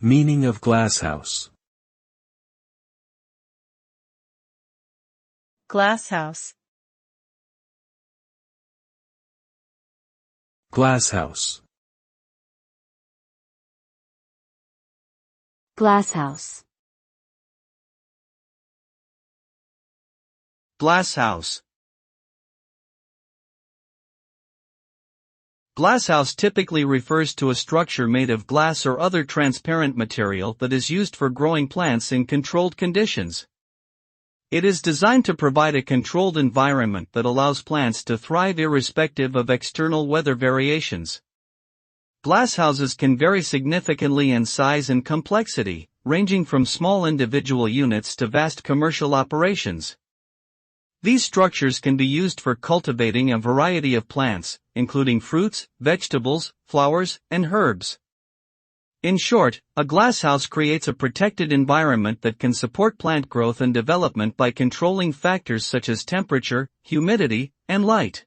Meaning of glasshouse. Glasshouse. Glasshouse. Glasshouse. Glasshouse. Glasshouse typically refers to a structure made of glass or other transparent material that is used for growing plants in controlled conditions. It is designed to provide a controlled environment that allows plants to thrive irrespective of external weather variations. Glasshouses can vary significantly in size and complexity, ranging from small individual units to vast commercial operations. These structures can be used for cultivating a variety of plants, including fruits, vegetables, flowers, and herbs. In short, a glasshouse creates a protected environment that can support plant growth and development by controlling factors such as temperature, humidity, and light.